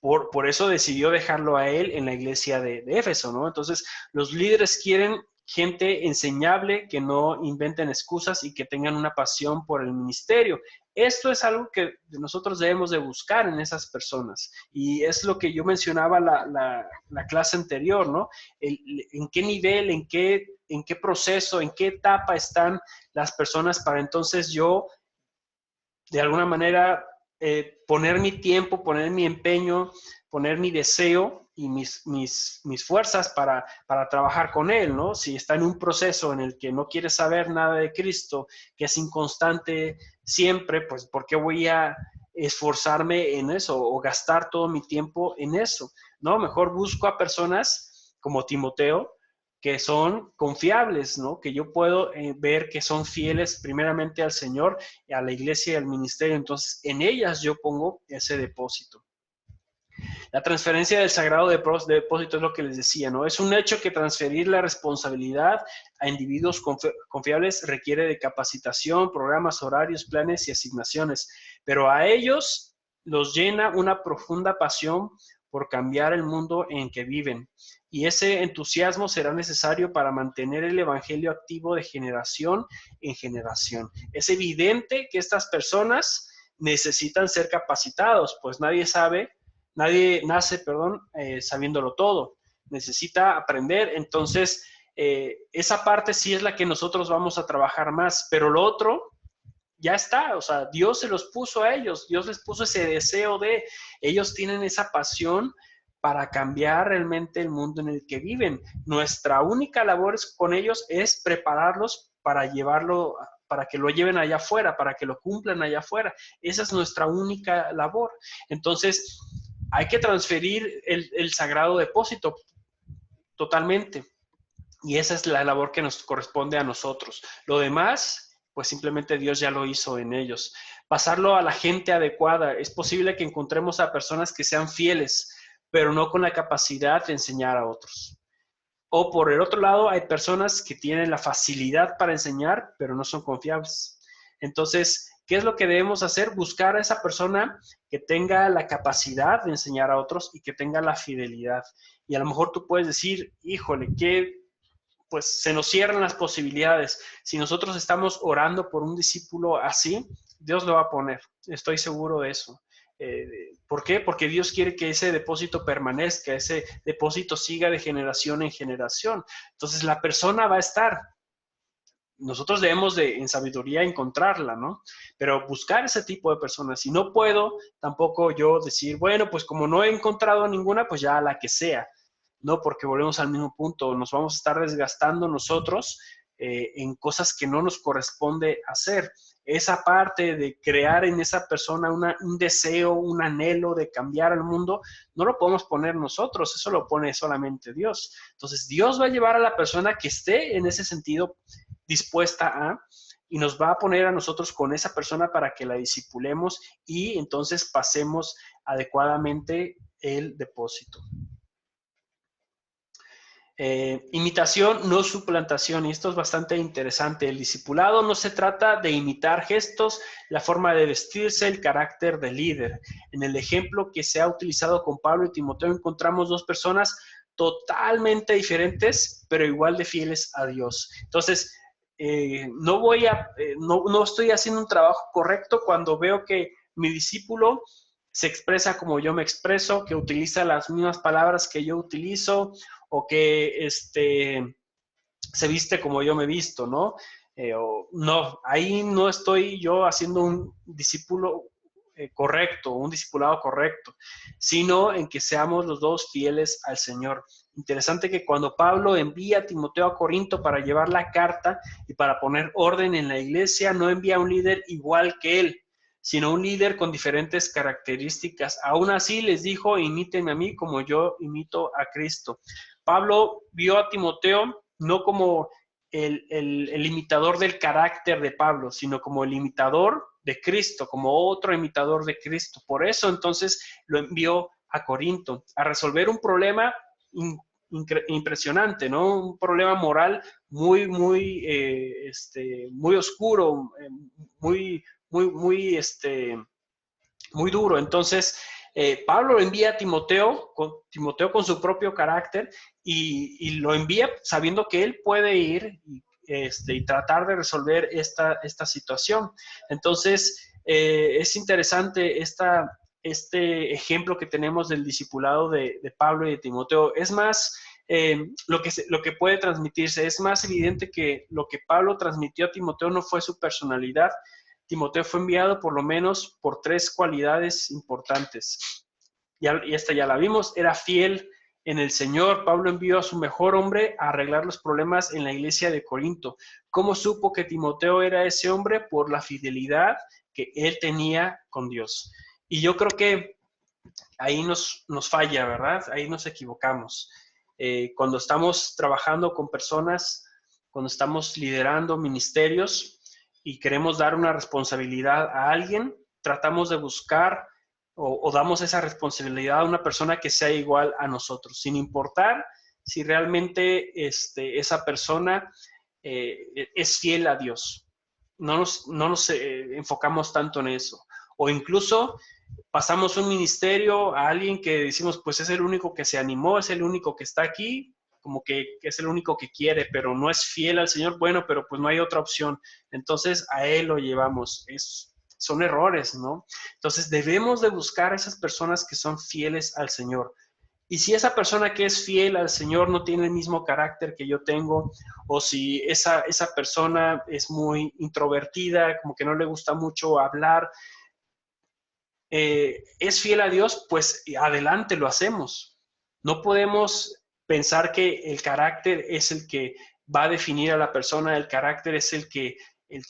por eso decidió dejarlo a él en la iglesia de Éfeso, ¿no? Entonces, los líderes quieren gente enseñable, que no inventen excusas y que tengan una pasión por el ministerio. Esto es algo que nosotros debemos de buscar en esas personas. Y es lo que yo mencionaba la clase anterior, ¿no? En qué nivel, en qué proceso, en qué etapa están las personas para entonces yo, de alguna manera, poner mi tiempo, poner mi empeño, poner mi deseo y mis fuerzas para trabajar con él, ¿no? Si está en un proceso en el que no quiere saber nada de Cristo, que es inconstante siempre, pues ¿por qué voy a esforzarme en eso o gastar todo mi tiempo en eso? ¿No? Mejor busco a personas como Timoteo, que son confiables, ¿no? Que yo puedo ver que son fieles primeramente al Señor, a la iglesia y al ministerio. Entonces, en ellas yo pongo ese depósito. La transferencia del sagrado depósito es lo que les decía, ¿no? Es un hecho que transferir la responsabilidad a individuos confiables requiere de capacitación, programas, horarios, planes y asignaciones, pero a ellos los llena una profunda pasión por cambiar el mundo en que viven. Y ese entusiasmo será necesario para mantener el evangelio activo de generación en generación. Es evidente que estas personas necesitan ser capacitados, pues nadie nace, sabiéndolo todo. Necesita aprender. Entonces, esa parte sí es la que nosotros vamos a trabajar más, pero lo otro ya está, o sea, Dios se los puso a ellos, Dios les puso ese deseo ellos tienen esa pasión para cambiar realmente el mundo en el que viven. Nuestra única labor con ellos es prepararlos para llevarlo, para que lo lleven allá afuera, para que lo cumplan allá afuera. Esa es nuestra única labor. Entonces, hay que transferir el sagrado depósito totalmente. Y esa es la labor que nos corresponde a nosotros. Lo demás, pues simplemente Dios ya lo hizo en ellos. Pasarlo a la gente adecuada. Es posible que encontremos a personas que sean fieles, pero no con la capacidad de enseñar a otros. O por el otro lado, hay personas que tienen la facilidad para enseñar, pero no son confiables. Entonces, ¿qué es lo que debemos hacer? Buscar a esa persona que tenga la capacidad de enseñar a otros y que tenga la fidelidad. Y a lo mejor tú puedes decir, híjole, pues se nos cierran las posibilidades. Si nosotros estamos orando por un discípulo así, Dios lo va a poner. Estoy seguro de eso. ¿Por qué? Porque Dios quiere que ese depósito permanezca, ese depósito siga de generación en generación. Entonces la persona va a estar. Nosotros debemos de, en sabiduría, encontrarla, ¿no? Pero buscar ese tipo de personas. Si no puedo, tampoco yo decir, bueno, pues como no he encontrado ninguna, pues ya la que sea. No, porque volvemos al mismo punto. Nos vamos a estar desgastando nosotros en cosas que no nos corresponde hacer. Esa parte de crear en esa persona un deseo, un anhelo de cambiar al mundo, no lo podemos poner nosotros, eso lo pone solamente Dios. Entonces, Dios va a llevar a la persona que esté en ese sentido dispuesta a, y nos va a poner a nosotros con esa persona para que la discipulemos y entonces pasemos adecuadamente el depósito. Imitación, no suplantación, y esto es bastante interesante. El discipulado no se trata de imitar gestos, la forma de vestirse, el carácter del líder. En el ejemplo que se ha utilizado con Pablo y Timoteo encontramos dos personas totalmente diferentes, pero igual de fieles a Dios. Entonces, no estoy haciendo un trabajo correcto cuando veo que mi discípulo se expresa como yo me expreso, que utiliza las mismas palabras que yo utilizo, o que se viste como yo me visto, ¿no? No, ahí no estoy yo haciendo un discípulo correcto, un discipulado correcto, sino en que seamos los dos fieles al Señor. Interesante que cuando Pablo envía a Timoteo a Corinto para llevar la carta y para poner orden en la iglesia, no envía a un líder igual que él, sino un líder con diferentes características. Aún así les dijo, imítenme a mí como yo imito a Cristo. Pablo vio a Timoteo no como el imitador del carácter de Pablo, sino como el imitador de Cristo, como otro imitador de Cristo. Por eso entonces lo envió a Corinto a resolver un problema impresionante, ¿no? Un problema moral muy oscuro, muy duro. Entonces, Pablo envía a Timoteo con su propio carácter y lo envía sabiendo que él puede ir y tratar de resolver esta situación. Entonces, es interesante este ejemplo que tenemos del discipulado de Pablo y de Timoteo. Es más, lo que puede transmitirse, es más evidente que lo que Pablo transmitió a Timoteo no fue su personalidad. Timoteo fue enviado por lo menos por 3 cualidades importantes. Y esta ya la vimos, era fiel en el Señor. Pablo envió a su mejor hombre a arreglar los problemas en la iglesia de Corinto. ¿Cómo supo que Timoteo era ese hombre? Por la fidelidad que él tenía con Dios. Y yo creo que ahí nos falla, ¿verdad? Ahí nos equivocamos. Cuando estamos trabajando con personas, cuando estamos liderando ministerios y queremos dar una responsabilidad a alguien, tratamos de buscar o damos esa responsabilidad a una persona que sea igual a nosotros, sin importar si realmente esa persona es fiel a Dios. No nos enfocamos tanto en eso. O incluso pasamos un ministerio a alguien que decimos, pues es el único que se animó, es el único que está aquí, como que es el único que quiere, pero no es fiel al Señor. Bueno, pero pues no hay otra opción. Entonces a Él lo llevamos. Son errores, ¿no? Entonces debemos de buscar a esas personas que son fieles al Señor. Y si esa persona que es fiel al Señor no tiene el mismo carácter que yo tengo, o si esa persona es muy introvertida, como que no le gusta mucho hablar, es fiel a Dios, pues adelante lo hacemos. No podemos pensar que el carácter es el que va a definir a la persona, el carácter es el que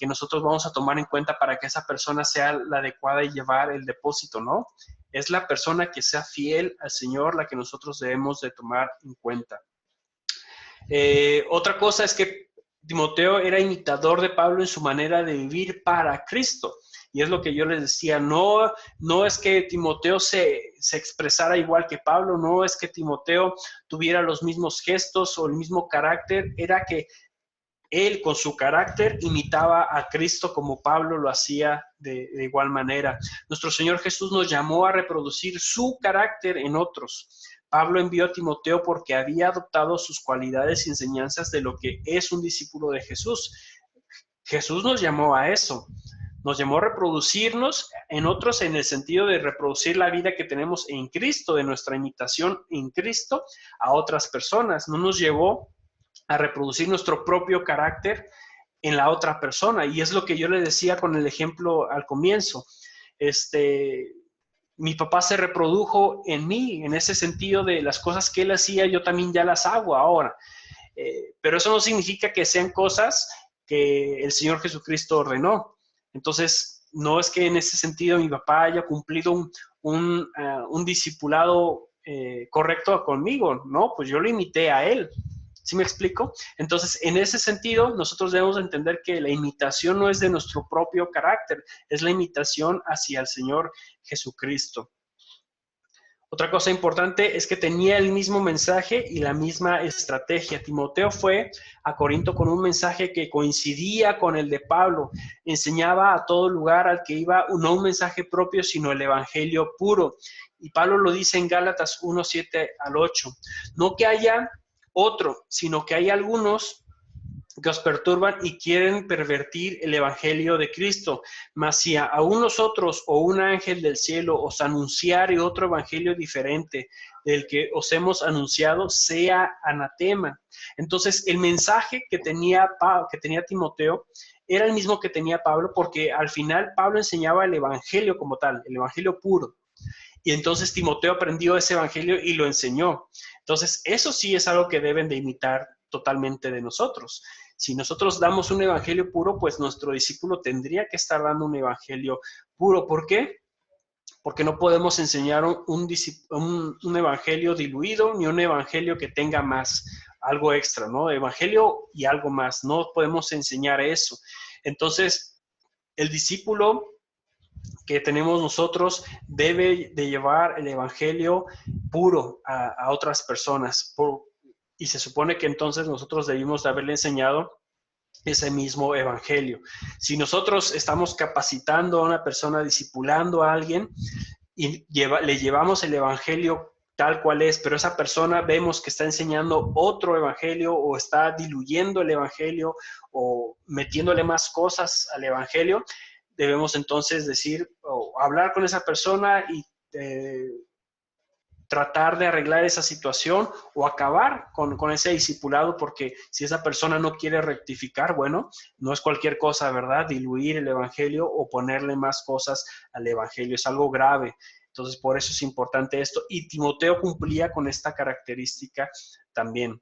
nosotros vamos a tomar en cuenta para que esa persona sea la adecuada y llevar el depósito, ¿no? Es la persona que sea fiel al Señor la que nosotros debemos de tomar en cuenta. Otra cosa es que Timoteo era imitador de Pablo en su manera de vivir para Cristo. Y es lo que yo les decía, no es que Timoteo se expresara igual que Pablo, no es que Timoteo tuviera los mismos gestos o el mismo carácter, era que él con su carácter imitaba a Cristo como Pablo lo hacía de igual manera. Nuestro Señor Jesús nos llamó a reproducir su carácter en otros. Pablo envió a Timoteo porque había adoptado sus cualidades y enseñanzas de lo que es un discípulo de Jesús. Jesús nos llamó a eso. Nos llamó a reproducirnos en otros en el sentido de reproducir la vida que tenemos en Cristo, de nuestra imitación en Cristo a otras personas. No nos llevó a reproducir nuestro propio carácter en la otra persona. Y es lo que yo le decía con el ejemplo al comienzo. Mi papá se reprodujo en mí, en ese sentido de las cosas que él hacía, yo también ya las hago ahora. pero eso no significa que sean cosas que el Señor Jesucristo ordenó. Entonces, no es que en ese sentido mi papá haya cumplido un discipulado correcto conmigo, no, pues yo lo imité a él. ¿Sí me explico? Entonces, en ese sentido, nosotros debemos entender que la imitación no es de nuestro propio carácter, es la imitación hacia el Señor Jesucristo. Otra cosa importante es que tenía el mismo mensaje y la misma estrategia. Timoteo fue a Corinto con un mensaje que coincidía con el de Pablo. Enseñaba a todo lugar al que iba no un mensaje propio, sino el evangelio puro. Y Pablo lo dice en Gálatas 1:7 al 8. No que haya otro, sino que hay algunos que os perturban y quieren pervertir el evangelio de Cristo. Mas si a unos otros o un ángel del cielo os anunciare otro evangelio diferente del que os hemos anunciado, sea anatema. Entonces, el mensaje que tenía Timoteo era el mismo que tenía Pablo, porque al final Pablo enseñaba el evangelio como tal, el evangelio puro. Y entonces Timoteo aprendió ese evangelio y lo enseñó. Entonces, eso sí es algo que deben de imitar totalmente de nosotros. Si nosotros damos un evangelio puro, pues nuestro discípulo tendría que estar dando un evangelio puro. ¿Por qué? Porque no podemos enseñar un evangelio diluido ni un evangelio que tenga más, algo extra, ¿no? Evangelio y algo más. No podemos enseñar eso. Entonces, el discípulo que tenemos nosotros debe de llevar el evangelio puro a otras personas. Y se supone que entonces nosotros debimos de haberle enseñado ese mismo evangelio. Si nosotros estamos capacitando a una persona, discipulando a alguien, y le llevamos el evangelio tal cual es, pero esa persona vemos que está enseñando otro evangelio o está diluyendo el evangelio o metiéndole más cosas al evangelio, debemos entonces decir o hablar con esa persona y tratar de arreglar esa situación o acabar con ese discipulado, porque si esa persona no quiere rectificar, bueno, no es cualquier cosa, ¿verdad? Diluir el evangelio o ponerle más cosas al evangelio, es algo grave. Entonces, por eso es importante esto. Y Timoteo cumplía con esta característica también.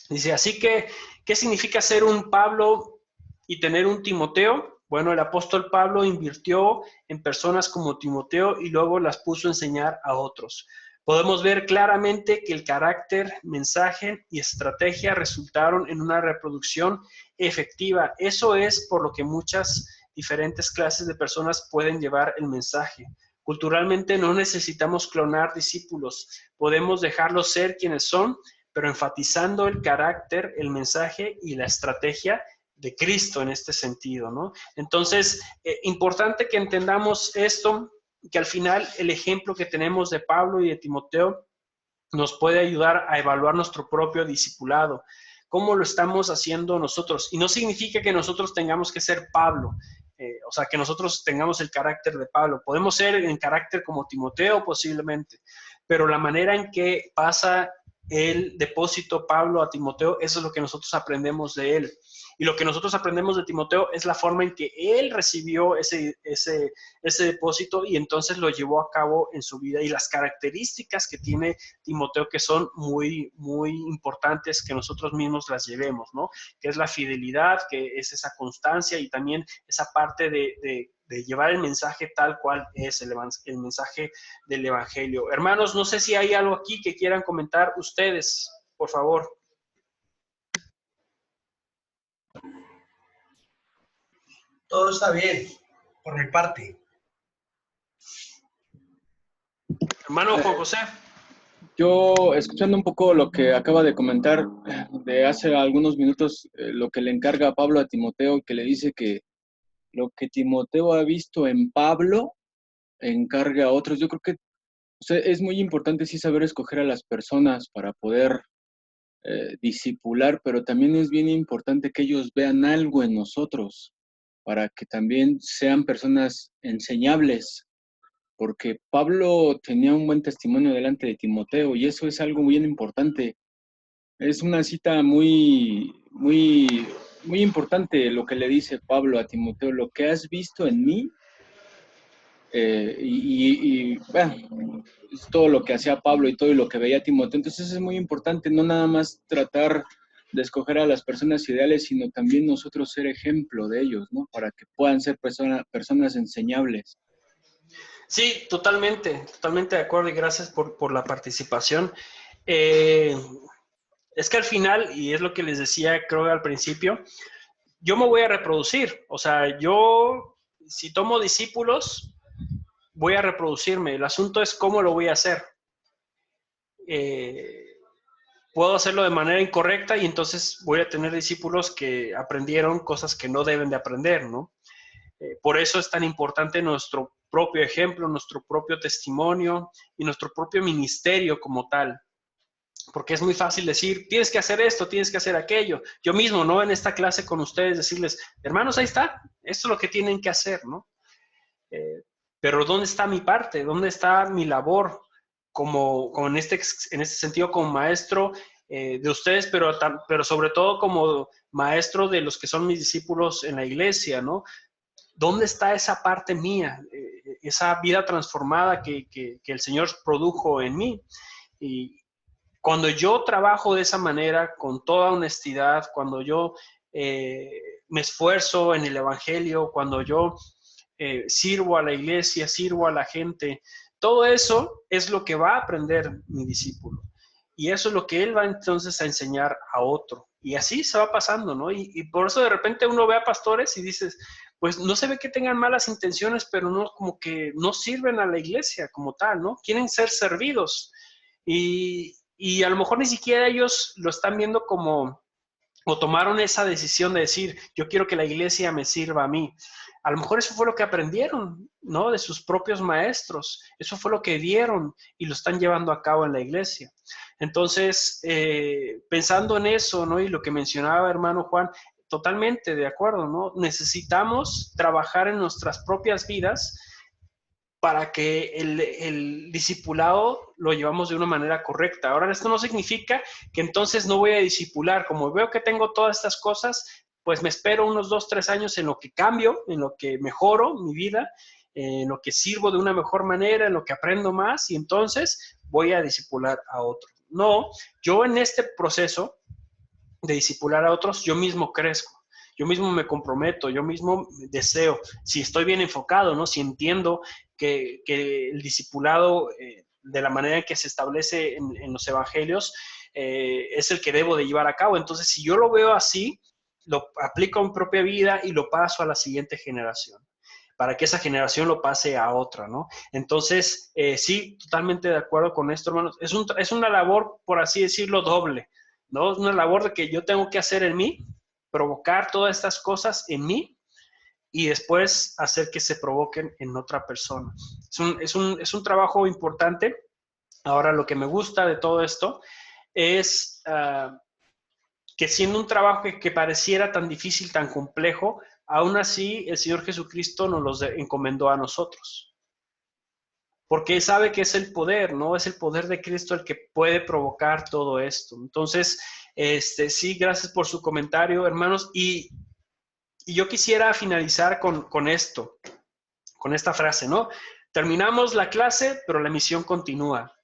Dice, así que, ¿qué significa ser un Pablo y tener un Timoteo? Bueno, el apóstol Pablo invirtió en personas como Timoteo y luego las puso a enseñar a otros. Podemos ver claramente que el carácter, mensaje y estrategia resultaron en una reproducción efectiva. Eso es por lo que muchas diferentes clases de personas pueden llevar el mensaje. Culturalmente no necesitamos clonar discípulos, podemos dejarlos ser quienes son, pero enfatizando el carácter, el mensaje y la estrategia de Cristo en este sentido, ¿no? Entonces, importante que entendamos esto, que al final el ejemplo que tenemos de Pablo y de Timoteo nos puede ayudar a evaluar nuestro propio discipulado. ¿Cómo lo estamos haciendo nosotros? Y no significa que nosotros tengamos que ser Pablo, o sea, que nosotros tengamos el carácter de Pablo. Podemos ser en carácter como Timoteo posiblemente, pero la manera en que pasa el depósito Pablo a Timoteo, eso es lo que nosotros aprendemos de él. Y lo que nosotros aprendemos de Timoteo es la forma en que él recibió ese depósito y entonces lo llevó a cabo en su vida y las características que tiene Timoteo que son muy, muy importantes que nosotros mismos las llevemos, ¿no? Que es la fidelidad, que es esa constancia y también esa parte de llevar el mensaje tal cual es el mensaje del Evangelio. Hermanos, no sé si hay algo aquí que quieran comentar ustedes, por favor. Todo está bien, por mi parte. Hermano Juan José. Yo, escuchando un poco lo que acaba de comentar de hace algunos minutos, lo que le encarga a Pablo a Timoteo, que le dice que lo que Timoteo ha visto en Pablo, encarga a otros. Yo creo que es muy importante sí saber escoger a las personas para poder discipular, pero también es bien importante que ellos vean algo en nosotros, para que también sean personas enseñables, porque Pablo tenía un buen testimonio delante de Timoteo y eso es algo muy importante. Es una cita muy, muy, muy importante lo que le dice Pablo a Timoteo, lo que has visto en mí, bueno, es todo lo que hacía Pablo y todo lo que veía Timoteo. Entonces es muy importante no nada más tratar de escoger a las personas ideales, sino también nosotros ser ejemplo de ellos, ¿no? Para que puedan ser personas enseñables. Sí, totalmente de acuerdo y gracias por la participación. Es que al final, y es lo que les decía creo al principio, yo me voy a reproducir. O sea, yo si tomo discípulos, voy a reproducirme. El asunto es cómo lo voy a hacer. Puedo hacerlo de manera incorrecta y entonces voy a tener discípulos que aprendieron cosas que no deben de aprender, ¿no? Por eso es tan importante nuestro propio ejemplo, nuestro propio testimonio y nuestro propio ministerio como tal. Porque es muy fácil decir, tienes que hacer esto, tienes que hacer aquello. Yo mismo, ¿no? En esta clase con ustedes decirles, hermanos, ahí está, esto es lo que tienen que hacer, ¿no? Pero ¿dónde está mi parte? ¿Dónde está mi labor? Como en este sentido, como maestro de ustedes, pero sobre todo como maestro de los que son mis discípulos en la iglesia, ¿no? ¿Dónde está esa parte mía? Esa vida transformada que el Señor produjo en mí. Y cuando yo trabajo de esa manera, con toda honestidad, cuando yo me esfuerzo en el Evangelio, cuando yo sirvo a la iglesia, sirvo a la gente, todo eso es lo que va a aprender mi discípulo. Y eso es lo que él va entonces a enseñar a otro. Y así se va pasando, ¿no? Y por eso de repente uno ve a pastores y dices, pues no se ve que tengan malas intenciones, pero no, como que no sirven a la iglesia como tal, ¿no? Quieren ser servidos. Y a lo mejor ni siquiera ellos lo están viendo como, o tomaron esa decisión de decir, yo quiero que la iglesia me sirva a mí. A lo mejor eso fue lo que aprendieron, ¿no? De sus propios maestros. Eso fue lo que vieron y lo están llevando a cabo en la iglesia. Entonces, pensando en eso, ¿no? Y lo que mencionaba hermano Juan, totalmente de acuerdo, ¿no? Necesitamos trabajar en nuestras propias vidas para que el discipulado lo llevamos de una manera correcta. Ahora, esto no significa que entonces no voy a discipular. Como veo que tengo todas estas cosas, pues me espero unos 2, 3 años en lo que cambio, en lo que mejoro mi vida, en lo que sirvo de una mejor manera, en lo que aprendo más, y entonces voy a discipular a otros. No, yo en este proceso de discipular a otros, yo mismo crezco. Yo mismo me comprometo, yo mismo deseo, si estoy bien enfocado, ¿no? Si entiendo que el discipulado, de la manera en que se establece en los evangelios, es el que debo de llevar a cabo. Entonces, si yo lo veo así, lo aplico a mi propia vida y lo paso a la siguiente generación, para que esa generación lo pase a otra, ¿no? Entonces, sí, totalmente de acuerdo con esto, hermanos. Es una labor, por así decirlo, doble, ¿no? Es una labor de que yo tengo que hacer en mí, provocar todas estas cosas en mí y después hacer que se provoquen en otra persona. Es un trabajo importante. Ahora, lo que me gusta de todo esto es que siendo un trabajo que pareciera tan difícil, tan complejo, aún así el Señor Jesucristo nos los encomendó a nosotros. Porque Él sabe que es el poder, ¿no? Es el poder de Cristo el que puede provocar todo esto. Entonces, sí, gracias por su comentario, hermanos. Y yo quisiera finalizar con esto, con esta frase, ¿no? Terminamos la clase, pero la misión continúa.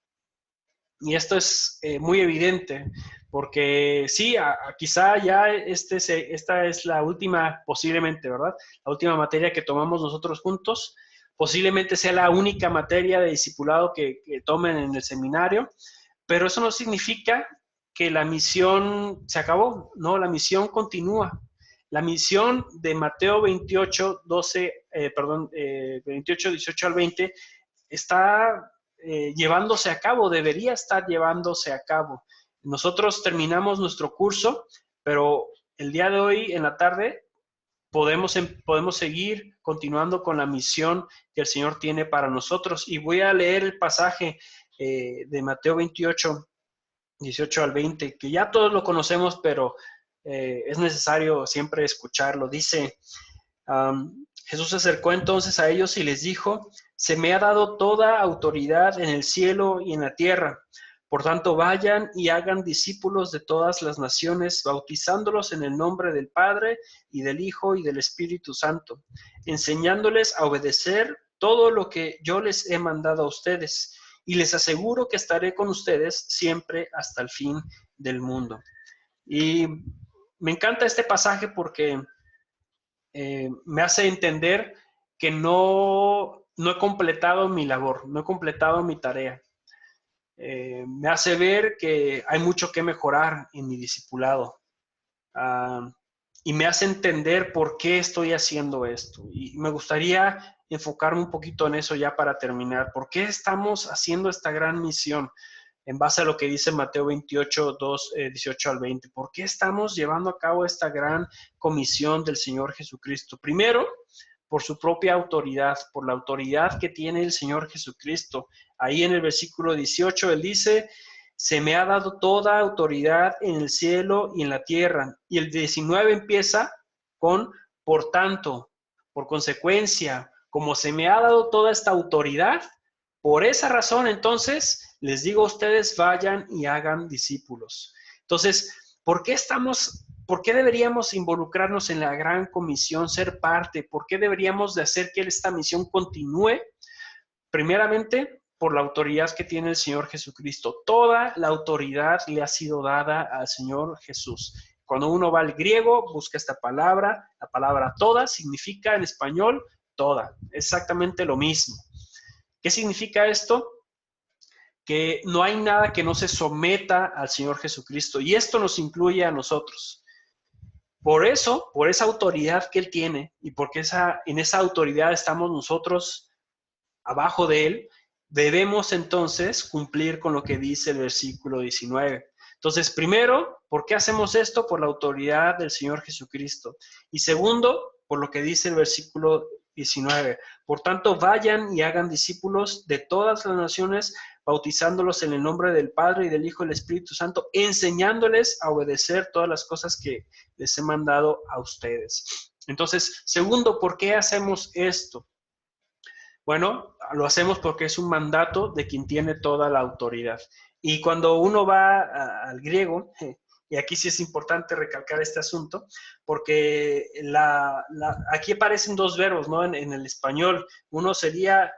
Y esto es muy evidente, porque sí, quizá ya esta es la última, posiblemente, ¿verdad? La última materia que tomamos nosotros juntos. Posiblemente sea la única materia de discipulado que tomen en el seminario, pero eso no significa que la misión se acabó, no, la misión continúa. La misión de Mateo 28, 18 al 20 está llevándose a cabo, debería estar llevándose a cabo. Nosotros terminamos nuestro curso, pero el día de hoy, en la tarde, podemos seguir continuando con la misión que el Señor tiene para nosotros. Y voy a leer el pasaje de Mateo 28, 18 al 20, que ya todos lo conocemos, pero es necesario siempre escucharlo. Dice, Jesús se acercó entonces a ellos y les dijo, se me ha dado toda autoridad en el cielo y en la tierra. Por tanto, vayan y hagan discípulos de todas las naciones, bautizándolos en el nombre del Padre y del Hijo y del Espíritu Santo, enseñándoles a obedecer todo lo que yo les he mandado a ustedes. Y les aseguro que estaré con ustedes siempre hasta el fin del mundo. Y me encanta este pasaje porque me hace entender que no he completado mi labor, no he completado mi tarea. Me hace ver que hay mucho que mejorar en mi discipulado. Y me hace entender por qué estoy haciendo esto. Y me gustaría enfocarme un poquito en eso ya para terminar. ¿Por qué estamos haciendo esta gran misión? En base a lo que dice Mateo 28, 18 al 20. ¿Por qué estamos llevando a cabo esta gran comisión del Señor Jesucristo? Primero, por su propia autoridad, por la autoridad que tiene el Señor Jesucristo. Ahí en el versículo 18, Él dice, se me ha dado toda autoridad en el cielo y en la tierra. Y el 19 empieza con, por tanto, por consecuencia, como se me ha dado toda esta autoridad, por esa razón, entonces, les digo a ustedes, vayan y hagan discípulos. Entonces, ¿por qué deberíamos involucrarnos en la gran comisión, ser parte? ¿Por qué deberíamos de hacer que esta misión continúe? Primeramente, por la autoridad que tiene el Señor Jesucristo. Toda la autoridad le ha sido dada al Señor Jesús. Cuando uno va al griego, busca esta palabra. La palabra toda significa en español toda. Exactamente lo mismo. ¿Qué significa esto? Que no hay nada que no se someta al Señor Jesucristo. Y esto nos incluye a nosotros. Por eso, por esa autoridad que Él tiene y porque en esa autoridad estamos nosotros abajo de Él, debemos entonces cumplir con lo que dice el versículo 19. Entonces, primero, ¿por qué hacemos esto? Por la autoridad del Señor Jesucristo. Y segundo, por lo que dice el versículo 19. Por tanto, vayan y hagan discípulos de todas las naciones, bautizándolos en el nombre del Padre y del Hijo y del Espíritu Santo, enseñándoles a obedecer todas las cosas que les he mandado a ustedes. Entonces, segundo, ¿por qué hacemos esto? Bueno, lo hacemos porque es un mandato de quien tiene toda la autoridad. Y cuando uno va al griego, y aquí sí es importante recalcar este asunto, porque aquí aparecen dos verbos, ¿no? En el español, uno sería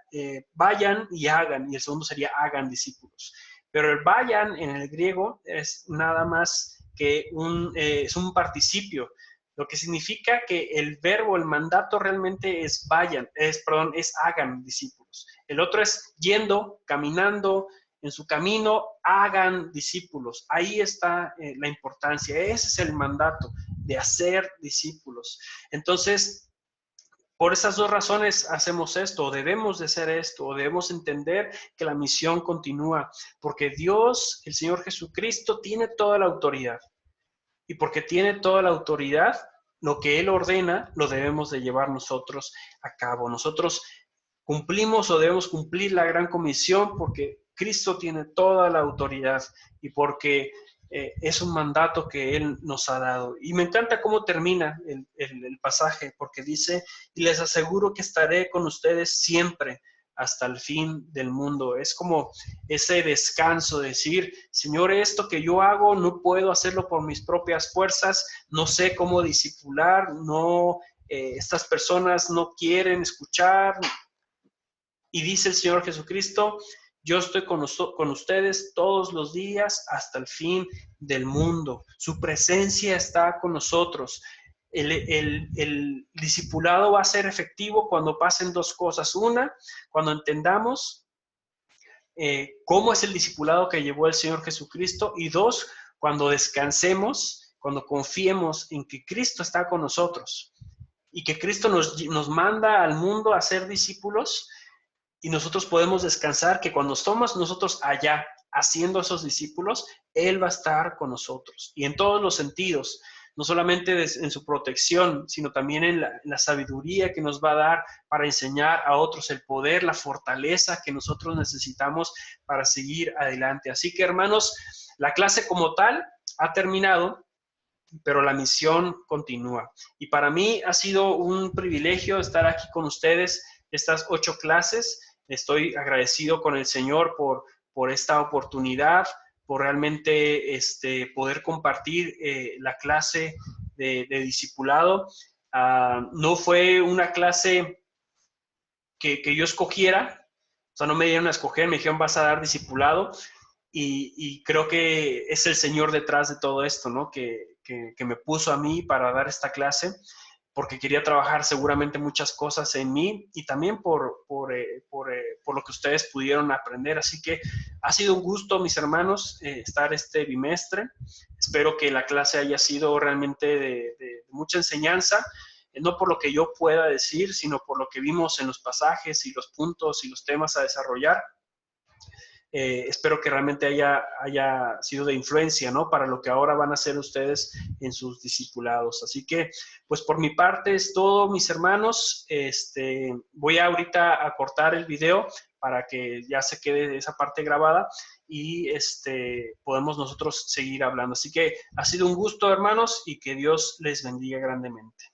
vayan y hagan, y el segundo sería hagan discípulos. Pero el vayan en el griego es nada más que es un participio, lo que significa que el verbo, el mandato realmente es es hagan discípulos. El otro es yendo, caminando, en su camino, hagan discípulos. Ahí está la importancia. Ese es el mandato de hacer discípulos. Entonces, por esas dos razones hacemos esto, o debemos de hacer esto, o debemos entender que la misión continúa, porque Dios, el Señor Jesucristo, tiene toda la autoridad. Y porque tiene toda la autoridad, lo que Él ordena lo debemos de llevar nosotros a cabo. Nosotros cumplimos o debemos cumplir la gran comisión porque Cristo tiene toda la autoridad y porque es un mandato que Él nos ha dado. Y me encanta cómo termina el pasaje, porque dice, y les aseguro que estaré con ustedes siempre hasta el fin del mundo. Es como ese descanso, decir, Señor, esto que yo hago no puedo hacerlo por mis propias fuerzas, no sé cómo discipular, estas personas no quieren escuchar. Y dice el Señor Jesucristo, yo estoy con ustedes todos los días hasta el fin del mundo. Su presencia está con nosotros. El discipulado va a ser efectivo cuando pasen dos cosas. Una, cuando entendamos cómo es el discipulado que llevó el Señor Jesucristo. Y dos, cuando descansemos, cuando confiemos en que Cristo está con nosotros y que Cristo nos manda al mundo a ser discípulos. Y nosotros podemos descansar que cuando estamos nosotros allá haciendo esos discípulos, Él va a estar con nosotros. Y en todos los sentidos, no solamente en su protección, sino también en la sabiduría que nos va a dar para enseñar a otros, el poder, la fortaleza que nosotros necesitamos para seguir adelante. Así que, hermanos, la clase como tal ha terminado, pero la misión continúa. Y para mí ha sido un privilegio estar aquí con ustedes estas 8 clases. Estoy agradecido con el Señor por esta oportunidad, por realmente poder compartir la clase de discipulado. No fue una clase que yo escogiera, o sea, no me dieron a escoger, me dijeron vas a dar discipulado. y creo que es el Señor detrás de todo esto, ¿no? Que me puso a mí para dar esta clase, porque quería trabajar seguramente muchas cosas en mí y también por lo que ustedes pudieron aprender. Así que ha sido un gusto, mis hermanos, estar este bimestre. Espero que la clase haya sido realmente de mucha enseñanza, no por lo que yo pueda decir, sino por lo que vimos en los pasajes y los puntos y los temas a desarrollar. Espero que realmente haya sido de influencia, ¿no? Para lo que ahora van a hacer ustedes en sus discipulados. Así que, pues por mi parte es todo, mis hermanos. Voy ahorita a cortar el video para que ya se quede esa parte grabada y podemos nosotros seguir hablando. Así que ha sido un gusto, hermanos, y que Dios les bendiga grandemente.